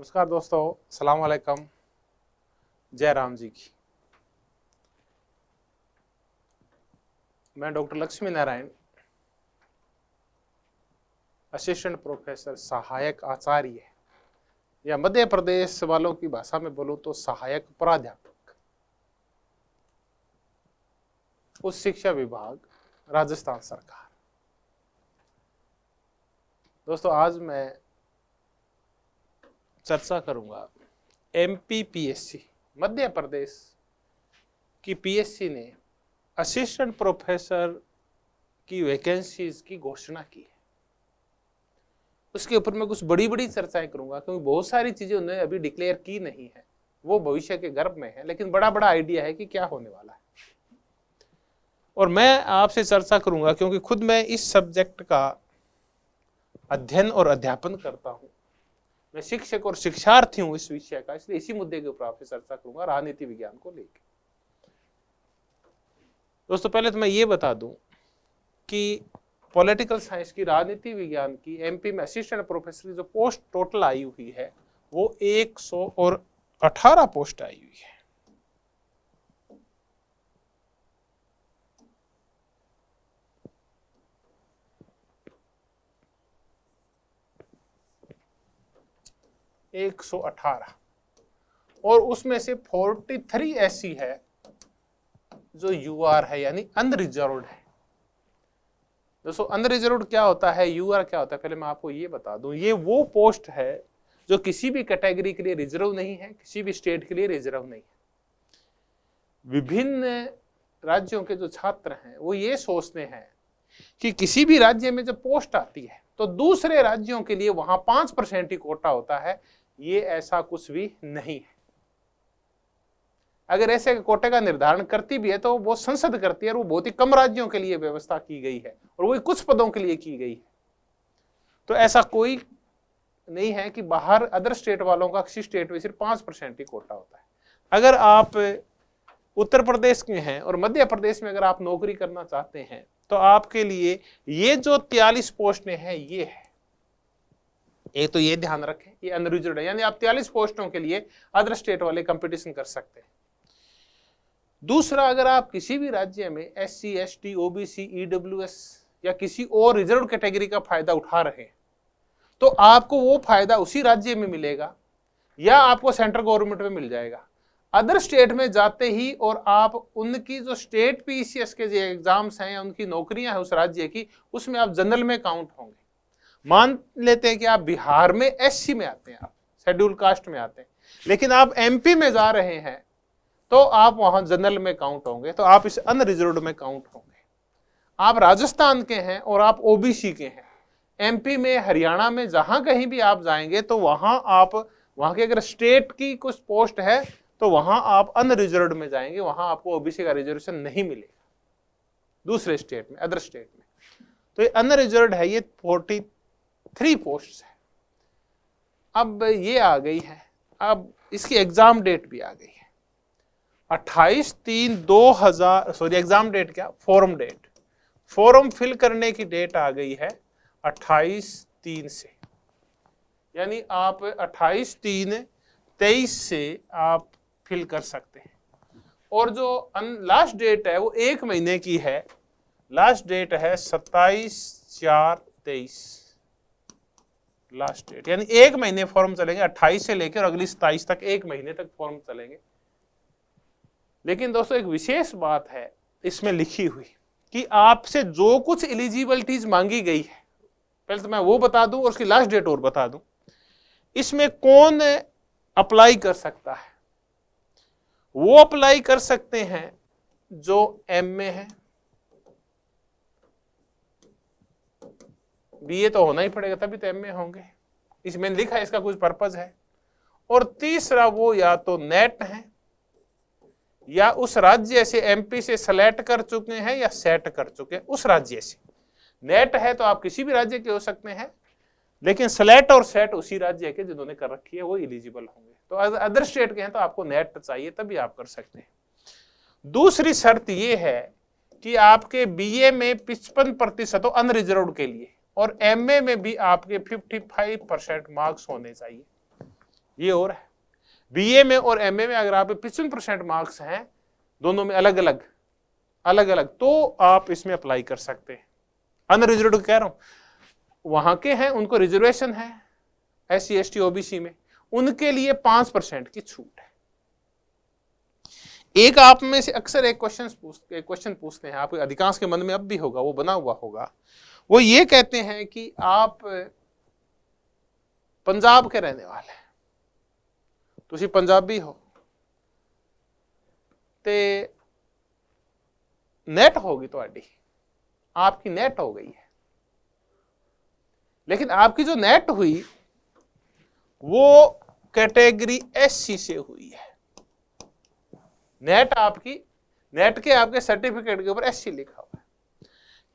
नमस्कार दोस्तों, अस्सलाम वालेकुम। जय राम जी की। मैं doctor Lakshmi Narayan, assistant professor, सहायक आचार्य या मध्य प्रदेश वालों की भाषा में बोलूं तो सहायक प्राध्यापक, उच्च शिक्षा विभाग, राजस्थान सरकार। दोस्तों, आज मैं चर्चा करूंगा एमपीपीएससी, मध्य प्रदेश की पीएससी ने असिस्टेंट प्रोफेसर की वैकेंसीज की घोषणा की है। उसके ऊपर मैं कुछ बड़ी बड़ी चर्चाएं करूंगा, क्योंकि बहुत सारी चीजें उन्होंने अभी डिक्लेयर की नहीं है, वो भविष्य के गर्भ में है, लेकिन बड़ा बड़ा आइडिया है कि क्या होने वाला है। और मैं आपसे चर्चा करूंगा क्योंकि खुद मैं इस सब्जेक्ट का अध्ययन और अध्यापन करता हूं। मैं शिक्षक और शिक्षार्थी हूं इस विषय का, इसलिए इसी मुद्दे के ऊपर आपसे चर्चा करूंगा, राजनीति विज्ञान को लेकर। दोस्तों, पहले तो मैं ये बता दूं कि पॉलिटिकल साइंस की, राजनीति विज्ञान की एमपी में असिस्टेंट प्रोफेसर की जो पोस्ट टोटल आई हुई है वो 118 पोस्ट आई हुई है। एक 118 और उसमें से 43 ऐसी है जो यूआर है, यानी अनरिजर्व्ड है। दोस्तों, अनरिजर्व्ड क्या होता है, यूआर क्या होता है, पहले मैं आपको ये बता दूं। ये वो पोस्ट है जो किसी भी कैटेगरी के लिए रिजर्व नहीं है, किसी भी स्टेट के लिए रिजर्व नहीं है। विभिन्न राज्यों के जो छात्र हैं वो ये सोचते हैं कि किसी भी राज्य में जब पोस्ट आती है तो दूसरे राज्यों के लिए वहां 5% ही कोटा होता है। ये ऐसा कुछ भी नहीं है। अगर ऐसे कोटे का निर्धारण करती भी है तो वो संसद करती है, और वो बहुत ही कम राज्यों के लिए व्यवस्था की गई है, और वो कुछ पदों के लिए की गई है। तो ऐसा कोई नहीं है कि बाहर अदर स्टेट वालों का किसी स्टेट में सिर्फ 5% ही कोटा होता है। अगर आप उत्तर प्रदेश के हैं और मध्य प्रदेश में अगर आप नौकरी करना चाहते हैं तो आपके लिए ये जो 43 पोस्टें हैं ये है। एक तो ये ध्यान रखें, ये अनरिजर्व्ड है, यानी आप 43 पोस्टों के लिए अदर स्टेट वाले कंपटीशन कर सकते हैं। दूसरा, अगर आप किसी भी राज्य में SC, ST, OBC, EWS या किसी और रिजर्व कैटेगरी का फायदा उठा रहे हैं तो आपको वो फायदा उसी राज्य में मिलेगा या आपको सेंट्रल गवर्नमेंट में मिल जाएगा। अदर स्टेट में जाते ही और आप उनकी जो स्टेट PCS के जो एग्जाम्स हैं या उनकी नौकरियां हैं उस राज्य की, उसमें आप जनरल में काउंट होंगे। मान लेते हैं कि आप बिहार में SC में आते हैं, आप शेड्यूल कास्ट में आते हैं, लेकिन आप MP में जा रहे हैं तो आप वहां जनरल में काउंट होंगे, तो आप इस अनरिजर्व्ड में काउंट होंगे। आप राजस्थान के हैं और आप OBC के हैं, MP में, हरियाणा में, जहां कहीं भी आप जाएंगे तो वहां की अगर स्टेट की कुछ पोस्ट है तो वहां आप अनरिजर्व्ड में जाएंगे, वहां आपको OBC का रिजर्वेशन नहीं मिलेगा दूसरे स्टेट में, अदर स्टेट में। तो ये अनरिजर्व्ड है, ये 43 पोस्ट है। अब ये आ गई है, अब इसकी एग्जाम डेट भी आ गई है 28/3/2000, सॉरी एग्जाम डेट क्या, फॉर्म डेट, फॉर्म फिल करने की डेट आ गई है 28/3 से, यानी आप 28/3/23 से आप फिल कर सकते हैं। और जो लास्ट डेट है वो 1 महीने की है, लास्ट डेट है 27/4/23, लास्ट डेट, यानी 1 महीने फॉर्म चलेंगे, 28 से लेकर अगली 27 तक, 1 महीने तक फॉर्म चलेंगे। लेकिन दोस्तों, एक विशेष बात है इसमें लिखी हुई कि आपसे जो कुछ एलिजिबिलिटीज मांगी गई है, पहले तो मैं वो बता दूं और उसकी लास्ट डेट और बता दूं। इसमें कौन अप्लाई कर सकता है? वो अप्लाई कर सकते हैं जो MA है, BA तो होना ही पड़ेगा तभी तो MA होंगे, इसमें लिखा है, इसका कुछ पर्पज है। और तीसरा, वो या तो नेट है या उस राज्य से MP से सेलेक्ट कर चुके हैं या सेट कर चुके हैं उस राज्य से। नेट है तो आप किसी भी राज्य के हो सकते हैं, लेकिन सेलेक्ट और सेट उसी राज्य के जिन्होंने कर रखी है वो एलिजिबल होंगे। तो अदर स्टेट के हैं तो आपको नेट चाहिए तभी आप कर सकते हैं। दूसरी शर्त ये है कि आपके BA में 55% हो अनरिजर्व्ड के लिए, और MA में भी आपके 55% मार्क्स होने चाहिए। ये और है। बीए में और एमए में अगर आप 55% मार्क्स हैं दोनों में अलग अलग तो आप इसमें अप्लाई कर सकते हैं। अनरिजर्व्ड कह रहा हूं, वहां के हैं उनको रिजर्वेशन है SC ST OBC में, उनके लिए 5% की छूट है। एक आप में से अक्सर एक क्वेश्चन पूछते हैं, आपके अधिकांश के मन में अब भी होगा, वो बना हुआ होगा, वो ये कहते हैं कि आप पंजाब के रहने वाले हैं, तुसी पंजाबी हो ते नेट होगी ਤੁਹਾਡੀ, आपकी नेट हो गई है, लेकिन आपकी जो नेट हुई वो कैटेगरी SC से हुई है। नेट के आपके सर्टिफिकेट के ऊपर SC लिखा हुआ है।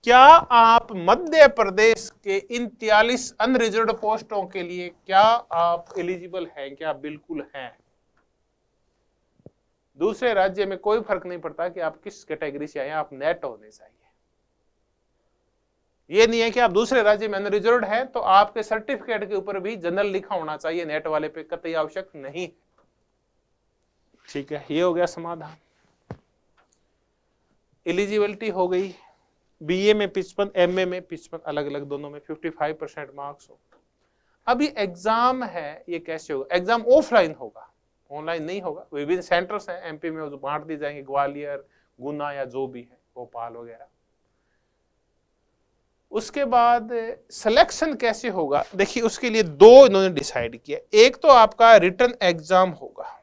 क्या आप मध्य प्रदेश के इन 43 अनरिजर्व्ड पोस्टों के लिए क्या आप एलिजिबल हैं? क्या बिल्कुल हैं। दूसरे राज्य में कोई फर्क नहीं पड़ता कि आप किस कैटेगरी से आए, आप नेट होने चाहिए। ये नहीं है कि आप दूसरे राज्य में अनरिजर्व्ड हैं तो आपके सर्टिफिकेट के ऊपर भी जनरल लिखा होना चाहिए, नेट वाले पे कतई आवश्यक नहीं। ठीक है, ये हो गया समाधान। एलिजिबिलिटी हो गई, बीए में 55, एमए में 55, अलग अलग दोनों में 55% मार्क्स हो। अभी एग्जाम है, ये कैसे होगा? एग्जाम ऑफलाइन होगा, ऑनलाइन नहीं होगा। विभिन्न सेंटर्स हैं एमपी में, जो बांट दी जाएंगे, ग्वालियर, गुना या जो भी है, भोपाल वगैरह। उसके बाद सिलेक्शन कैसे होगा? देखिए उसके लिए दो इन्होंने डिसाइड किया। एक तो आपका रिटन एग्जाम होगा,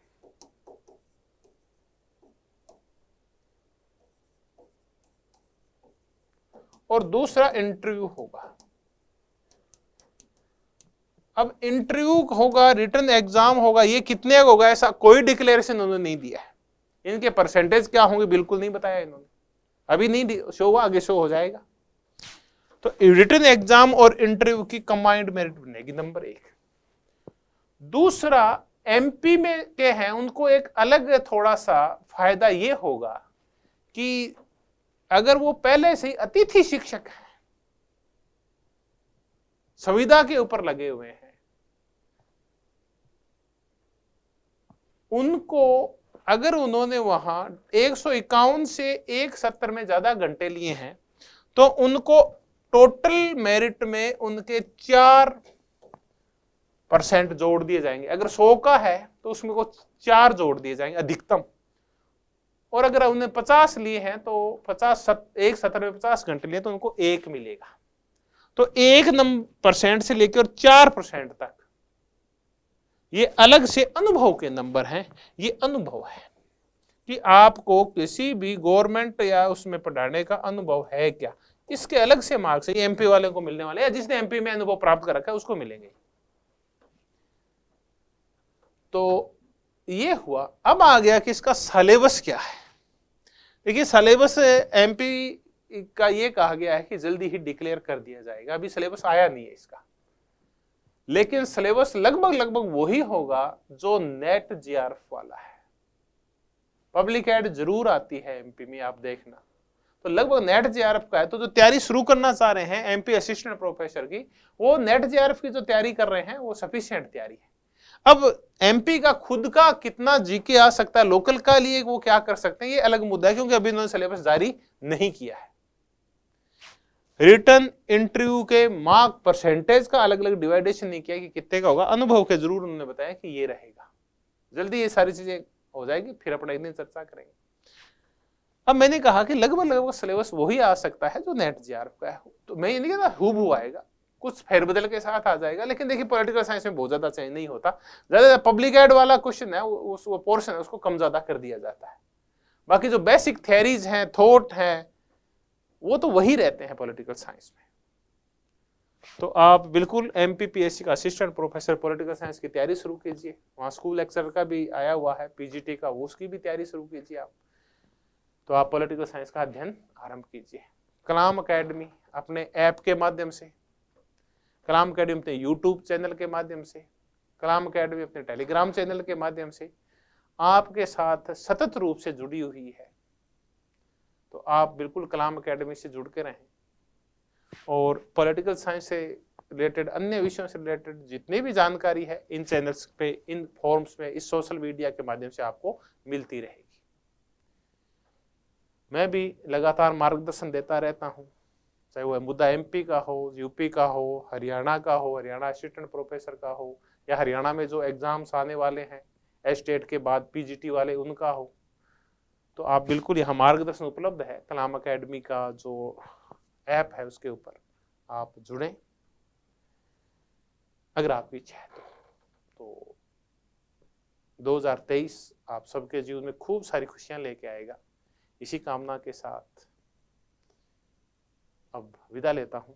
और दूसरा इंटरव्यू होगा। अब इंटरव्यू होगा, रिटन एग्जाम होगा, ये कितने होगा ऐसा कोई डिक्लेरेशन उन्होंने नहीं दिया है। इनके परसेंटेज क्या होंगे बिल्कुल नहीं बताया इन्होंने, अभी नहीं शो हुआ, आगे शो हो जाएगा। तो रिटन एग्जाम और इंटरव्यू की कंबाइंड मेरिट बनेगी नंबर 1। दूसरा एमपी में के हैं उनको एक अलग थोड़ा सा फायदा ये होगा कि अगर वो पहले से ही अतिथि शिक्षक हैं, संविदा के ऊपर लगे हुए हैं, उनको अगर उन्होंने वहां 151 से 170 में ज्यादा घंटे लिए हैं तो उनको टोटल मेरिट में उनके 4% जोड़ दिए जाएंगे। अगर 100 का है तो उसमें को 4 जोड़ दिए जाएंगे अधिकतम। और अगर उन्हें 50 लिए हैं तो 170 में 50 घंटे लिए तो उनको 1 मिलेगा। तो 1% से लेकर 4% तक ये अलग से अनुभव के नंबर हैं। ये अनुभव है कि आपको किसी भी गवर्नमेंट या उसमें पढ़ाने का अनुभव है क्या, इसके अलग से मार्क्स है। ये एमपी वाले को मिलने वाले, या जिसने एमपी में अनुभव प्राप्त कर रखा है उसको मिलेंगे। तो ये हुआ। अब आ गया कि इसका सिलेबस क्या है। देखिए सिलेबस एमपी का ये कहा गया है कि जल्दी ही डिक्लेयर कर दिया जाएगा, अभी सिलेबस आया नहीं है इसका, लेकिन सिलेबस लगभग वही होगा जो नेट जीआरएफ वाला है। पब्लिक एड जरूर आती है एमपी में, आप देखना, तो लगभग नेट जीआरएफ का है। तो जो तैयारी शुरू करना चाह रहे हैं एमपी असिस्टेंट प्रोफेसर की, वो नेट जीआरएफ की जो तैयारी कर रहे हैं वो सफिशिएंट तैयारी है। अब एमपी का खुद का कितना जीके आ सकता है, लोकल का लिए वो क्या कर सकते हैं, ये अलग मुद्दा है, क्योंकि अभी उन्होंने सिलेबस जारी नहीं किया है। रिटर्न इंटरव्यू के मार्क परसेंटेज का अलग अलग डिवाइडेशन नहीं किया कि कितने का होगा। अनुभव के जरूर उन्होंने बताया कि ये रहेगा। जल्दी ये सारी चीजें हो जाएगी, फिर अपना एक दिन चर्चा करेंगे। अब मैंने कहा कि लगभग सिलेबस वही आ सकता है जो नेट जीआरएफ का है। तो मैं ये नहीं कहता हूबहू आएगा, कुछ फेरबदल के साथ आ जाएगा, लेकिन देखिए पॉलिटिकल साइंस में बहुत ज्यादा चेंज नहीं होता। ज्यादा पब्लिक एड वाला क्वेश्चन है, वो पोर्शन है, उसको कम ज्यादा कर दिया जाता है। बाकी जो बेसिक थ्योरीज हैं, थॉट हैं, वो तो वही रहते हैं पॉलिटिकल साइंस में। तो आप बिल्कुल एमपीपीएससी का असिस्टेंट प्रोफेसर पॉलिटिकल साइंस की तैयारी शुरू कीजिए। वहां स्कूल लेक्चर का भी आया हुआ है, पीजीटी का, वो उसकी भी तैयारी शुरू कीजिए आप। तो आप पॉलिटिकल साइंस का अध्ययन आरंभ कीजिए। कलाम अकेडमी अपने ऐप के माध्यम से, कलाम अकेडमी अपने यूट्यूब चैनल के माध्यम से, कलाम अकेडमी अपने टेलीग्राम चैनल के माध्यम से आपके साथ सतत रूप से जुड़ी हुई है। तो आप बिल्कुल कलाम अकेडमी से जुड़ के रहें और पॉलिटिकल साइंस से रिलेटेड, अन्य विषयों से रिलेटेड जितनी भी जानकारी है इन चैनल्स पे, इन फॉर्म्स में, इस सोशल मीडिया के माध्यम से आपको मिलती रहेगी। मैं भी लगातार मार्गदर्शन देता रहता हूँ, चाहे वह मुद्दा एमपी का हो, यूपी का हो, हरियाणा का हो, हरियाणा असिस्टेंट प्रोफेसर का हो, या हरियाणा में जो एग्जाम्स आने वाले हैं एस्टेट के बाद पीजीटी वाले उनका हो, तो आप बिल्कुल यहाँ मार्गदर्शन उपलब्ध है। कलाम एकेडमी का जो ऐप है उसके ऊपर आप जुड़ें अगर आपकी इच्छा है तो 2023 आप सबके जीवन में खूब सारी खुशियां लेके आएगा। इसी कामना के साथ अब विदा लेता हूं।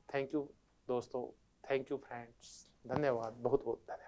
थैंक यू दोस्तों, थैंक यू फ्रेंड्स, धन्यवाद, बहुत बहुत धन्यवाद।